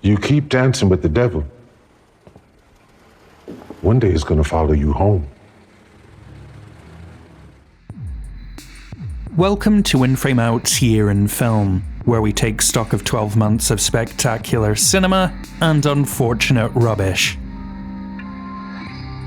You keep dancing with the devil. One day it's gonna follow you home. Welcome to In Frame Out's Year in Film, where we take stock of 12 months of spectacular cinema and unfortunate rubbish.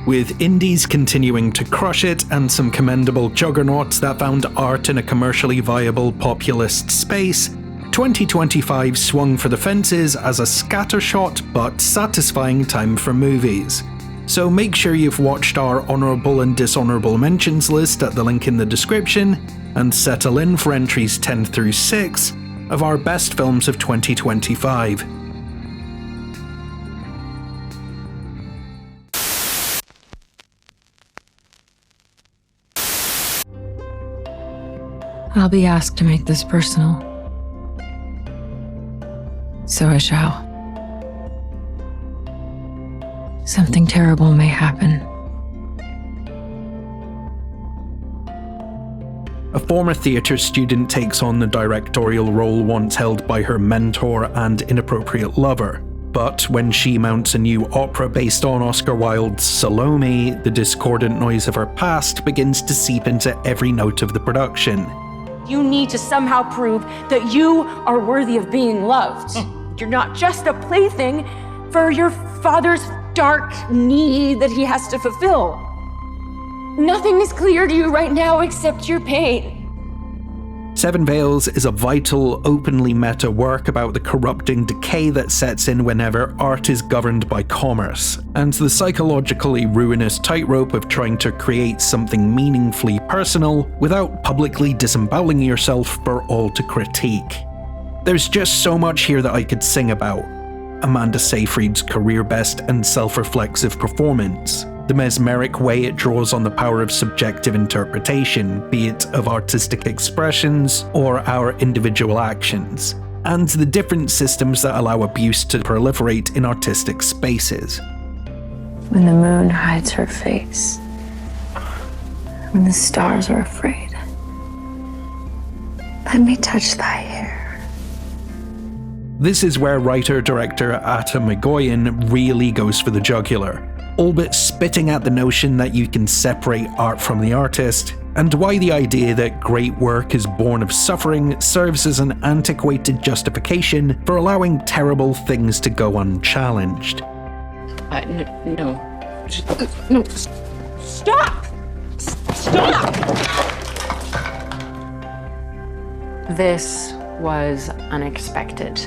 With indies continuing to crush it and some commendable juggernauts that found art in a commercially viable populist space, 2025 swung for the fences as a scattershot but satisfying time for movies. So make sure you've watched our honourable and dishonourable mentions list at the link in the description, and settle in for entries 10 through 6 of our best films of 2025. I'll be asked to make this personal. So I shall. Something terrible may happen. A former theatre student takes on the directorial role once held by her mentor and inappropriate lover. But when she mounts a new opera based on Oscar Wilde's Salome, the discordant noise of her past begins to seep into every note of the production. You need to somehow prove that you are worthy of being loved. You're not just a plaything for your father's dark need that he has to fulfill. Nothing is clear to you right now except your pain. Seven Veils is a vital, openly meta work about the corrupting decay that sets in whenever art is governed by commerce, and the psychologically ruinous tightrope of trying to create something meaningfully personal without publicly disemboweling yourself for all to critique. There's just so much here that I could sing about. Amanda Seyfried's career best and self-reflexive performance, the mesmeric way it draws on the power of subjective interpretation, be it of artistic expressions or our individual actions, and the different systems that allow abuse to proliferate in artistic spaces. When the moon hides her face, when the stars are afraid, let me touch thy hair. This is where writer-director Atta Magoyan really goes for the jugular, all but spitting at the notion that you can separate art from the artist, and why the idea that great work is born of suffering serves as an antiquated justification for allowing terrible things to go unchallenged. No. No. Stop! Stop! This was unexpected.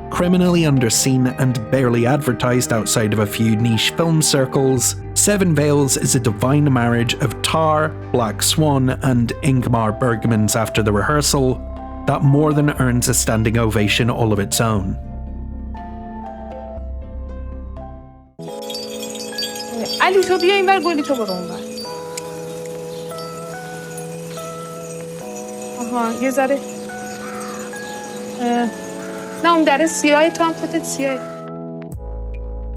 Criminally underseen and barely advertised outside of a few niche film circles, Seven Veils is a divine marriage of Tar, Black Swan, and Ingmar Bergman's After the Rehearsal that more than earns a standing ovation all of its own. علی تو بیا اینور گلی تو برو اونور. آها یه ذره نه اون در سیاه تو هم خودت سیاه.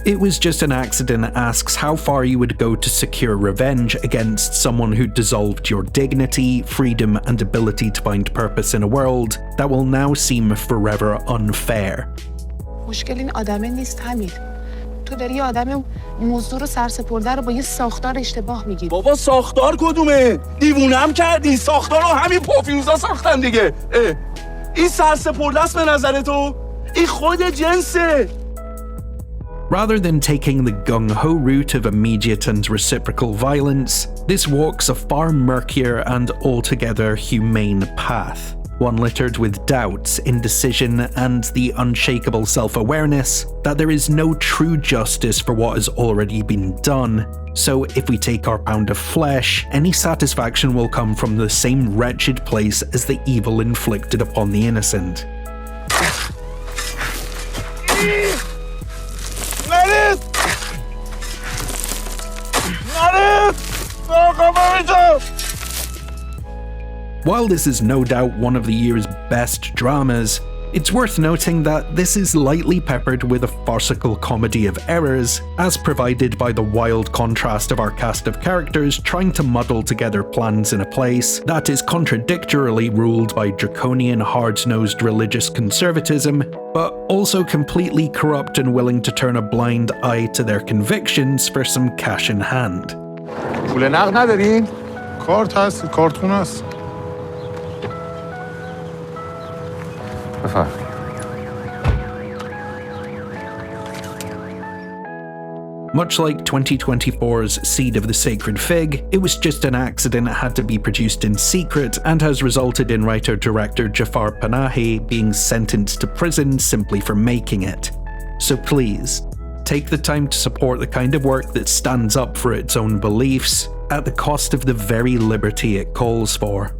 It Was Just an Accident asks how far you would go to secure revenge against someone who dissolved your dignity, freedom, and ability to find purpose in a world that will now seem forever unfair. مشکل این آدمه نیست حمید. تو داری یه آدم مزدور و سرسپرده رو با یه ساختار اشتباه میگیری. بابا ساختار کدومه؟ دیوونم کردی. ساختار رو همین پافیوزا ساختن دیگه. این سرسپرده است به نظر تو؟ این خود جنسه. Rather than taking the gung-ho route of immediate and reciprocal violence, this walks a far murkier and altogether humane path. One littered with doubts, indecision, and the unshakable self-awareness that there is no true justice for what has already been done. So if we take our pound of flesh, any satisfaction will come from the same wretched place as the evil inflicted upon the innocent. While this is no doubt one of the year's best dramas, It's worth noting that this is lightly peppered with a farcical comedy of errors, as provided by the wild contrast of our cast of characters trying to muddle together plans in a place that is contradictorily ruled by draconian, hard-nosed religious conservatism, but also completely corrupt and willing to turn a blind eye to their convictions for some cash in hand. پول نقد نداری؟ کارت هست، کارتون هست. بفرم. Much like 2024's Seed of the Sacred Fig, it was just an accident that had to be produced in secret and has resulted in writer-director Jafar Panahi being sentenced to prison simply for making it. So please, take the time to support the kind of work that stands up for its own beliefs, at the cost of the very liberty it calls for.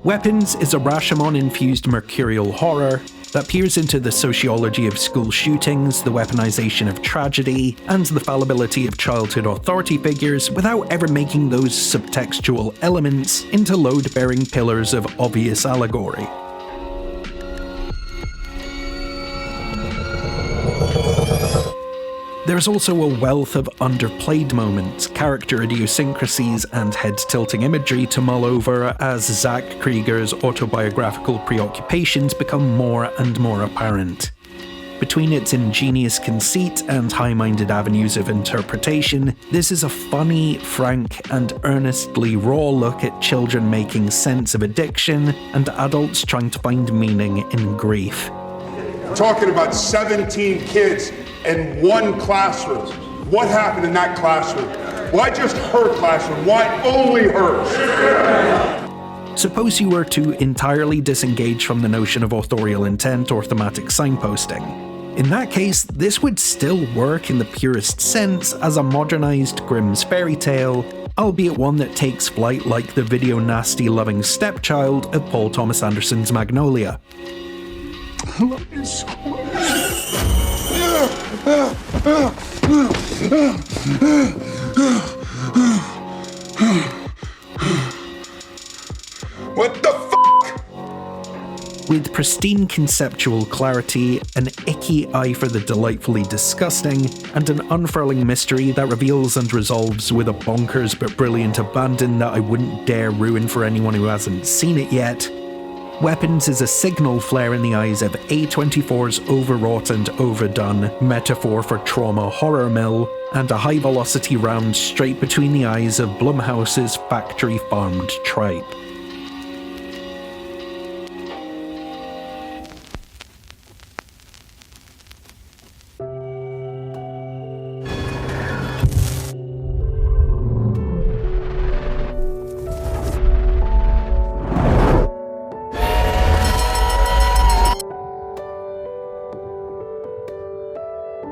Weapons is a Rashomon-infused mercurial horror that peers into the sociology of school shootings, the weaponization of tragedy, and the fallibility of childhood authority figures without ever making those subtextual elements into load-bearing pillars of obvious allegory. There's also a wealth of underplayed moments, character idiosyncrasies, and head-tilting imagery to mull over as Zach Krieger's autobiographical preoccupations become more and more apparent. Between its ingenious conceit and high-minded avenues of interpretation, this is a funny, frank, and earnestly raw look at children making sense of addiction and adults trying to find meaning in grief. Talking about 17 kids in one classroom. What happened in that classroom? Why just her classroom? Why only hers? Suppose you were to entirely disengage from the notion of authorial intent or thematic signposting. In that case, this would still work in the purest sense as a modernized Grimm's fairy tale, albeit one that takes flight like the video nasty-loving stepchild of Paul Thomas Anderson's Magnolia. I love you so much. What the fuck? With pristine conceptual clarity, an icky eye for the delightfully disgusting, and an unfurling mystery that reveals and resolves with a bonkers but brilliant abandon that I wouldn't dare ruin for anyone who hasn't seen it yet, Weapons is a signal flare in the eyes of A24's overwrought and overdone metaphor for trauma horror mill, and a high-velocity round straight between the eyes of Blumhouse's factory-farmed tripe.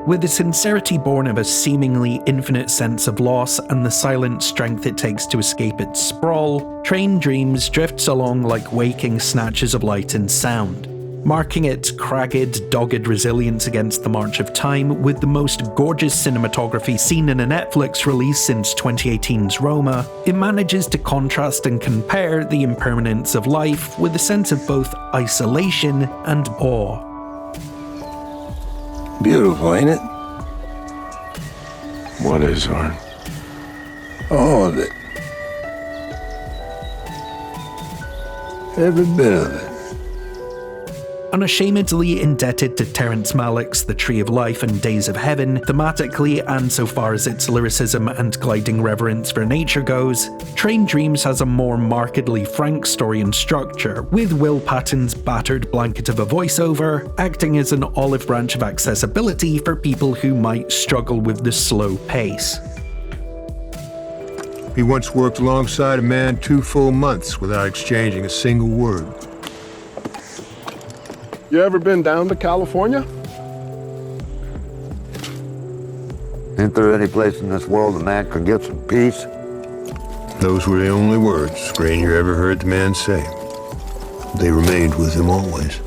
With the sincerity born of a seemingly infinite sense of loss and the silent strength it takes to escape its sprawl, Train Dreams drifts along like waking snatches of light and sound, marking its cragged, dogged resilience against the march of time with the most gorgeous cinematography seen in a Netflix release since 2018's Roma. It manages to contrast and compare the impermanence of life with a sense of both isolation and awe. Beautiful, ain't it? What is art? All of it. Every bit of it. Unashamedly indebted to Terrence Malick's The Tree of Life and Days of Heaven, thematically and so far as its lyricism and gliding reverence for nature goes, Train Dreams has a more markedly frank story and structure, with Will Patton's battered blanket of a voiceover acting as an olive branch of accessibility for people who might struggle with the slow pace. He once worked alongside a man 2 full months without exchanging a single word. You ever been down to California? Ain't there any place in this world a man could get some peace? Those were the only words Grainier ever heard the man say. they remained with him always.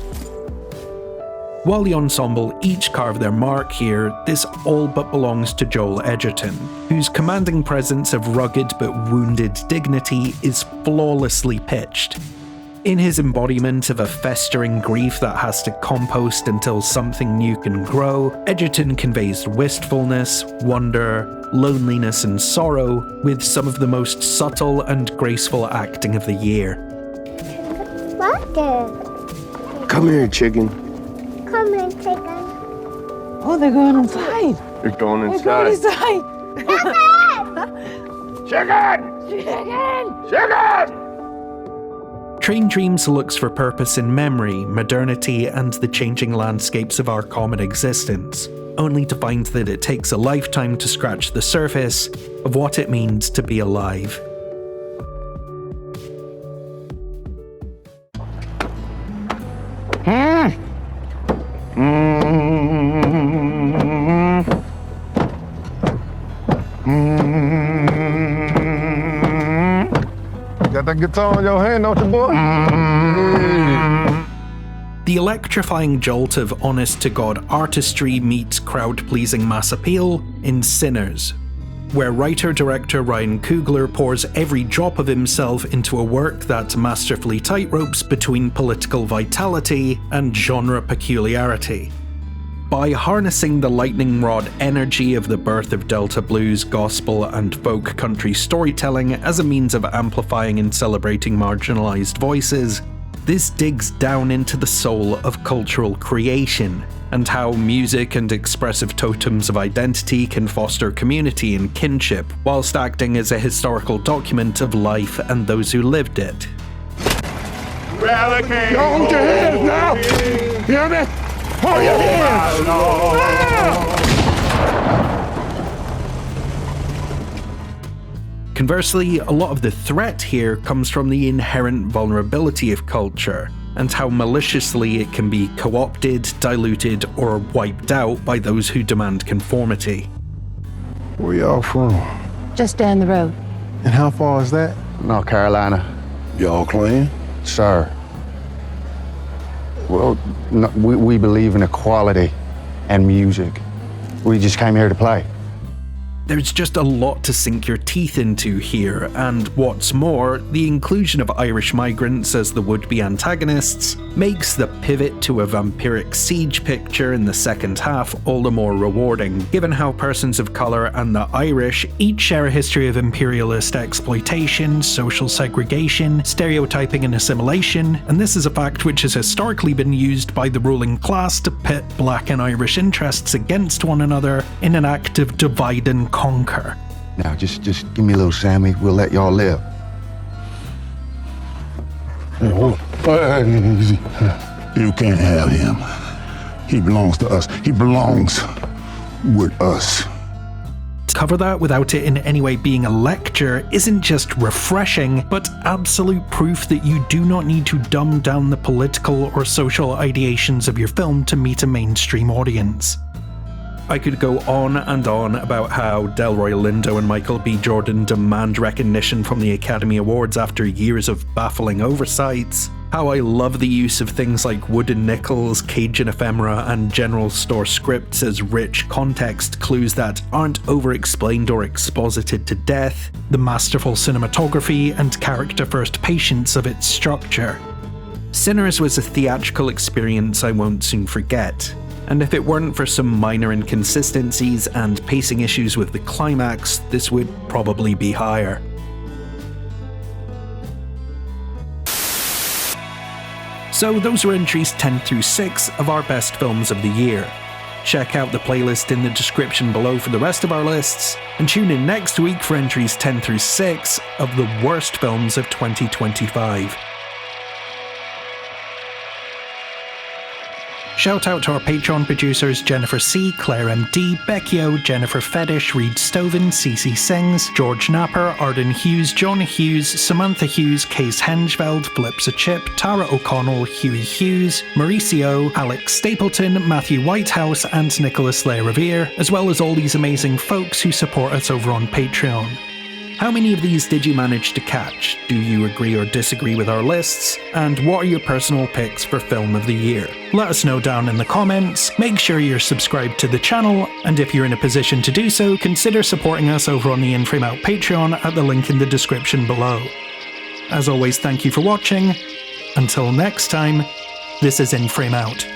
While the ensemble each carve their mark here, this all but belongs to Joel Edgerton, whose commanding presence of rugged but wounded dignity is flawlessly pitched. In his embodiment of a festering grief that has to compost until something new can grow, Edgerton conveys wistfulness, wonder, loneliness and sorrow with some of the most subtle and graceful acting of the year. Come here, chicken. Come here, chicken. Oh, they're going inside. You're going They're inside. going inside. Chicken! Chicken! Chicken! Train Dreams looks for purpose in memory, modernity, and the changing landscapes of our common existence, only to find that it takes a lifetime to scratch the surface of what it means to be alive. Got that guitar in your hand, don't you, boy? The electrifying jolt of honest-to-God artistry meets crowd-pleasing mass appeal in Sinners, where writer-director Ryan Coogler pours every drop of himself into a work that masterfully tightropes between political vitality and genre peculiarity. By harnessing the lightning rod energy of the birth of Delta blues, gospel, and folk country storytelling as a means of amplifying and celebrating marginalized voices, this digs down into the soul of cultural creation, and how music and expressive totems of identity can foster community and kinship, whilst acting as a historical document of life and those who lived it. Don't your hands now! Hear me? Hold your hands! Conversely, a lot of the threat here comes from the inherent vulnerability of culture, and how maliciously it can be co-opted, diluted, or wiped out by those who demand conformity. Where y'all from? Just down the road. And how far is that? North Carolina. Y'all clean? Sir. Well, no, we believe in equality and music. We just came here to play. There's just a lot to sink your teeth into here, and what's more, the inclusion of Irish migrants as the would-be antagonists makes the pivot to a vampiric siege picture in the second half all the more rewarding, given how persons of colour and the Irish each share a history of imperialist exploitation, social segregation, stereotyping and assimilation, and this is a fact which has historically been used by the ruling class to pit black and Irish interests against one another in an act of divide and conquer. Now, just give me a little Sammy. We'll let y'all live. Hey, hold on. Easy. You can't have him. He belongs to us. He belongs with us. To cover that without it in any way being a lecture isn't just refreshing, but absolute proof that you do not need to dumb down the political or social ideations of your film to meet a mainstream audience. I could go on and on about how Delroy Lindo and Michael B. Jordan demand recognition from the Academy Awards after years of baffling oversights, how I love the use of things like wooden nickels, Cajun ephemera, and general store scripts as rich context clues that aren't over-explained or exposited to death, the masterful cinematography and character-first patience of its structure. Sinners was a theatrical experience I won't soon forget. And if it weren't for some minor inconsistencies and pacing issues with the climax, this would probably be higher. So those were entries 10 through 6 of our best films of the year. Check out the playlist in the description below for the rest of our lists, and tune in next week for entries 10 through 6 of the worst films of 2025. Shout out to our Patreon producers Jennifer C, Claire MD, Becky O, Jennifer Fetish, Reed Stoven, CC Sings, George Napper, Arden Hughes, John Hughes, Samantha Hughes, Case Hengeveld, Flips a Chip, Tara O'Connell, Huey Hughes, Mauricio, Alex Stapleton, Matthew Whitehouse, and Nicholas Le Revere, as well as all these amazing folks who support us over on Patreon. How many of these did you manage to catch? Do you agree or disagree with our lists? And what are your personal picks for Film of the Year? Let us know down in the comments, make sure you're subscribed to the channel, and if you're in a position to do so, consider supporting us over on the In Frame Out Patreon at the link in the description below. As always, thank you for watching. Until next time, this is In Frame Out.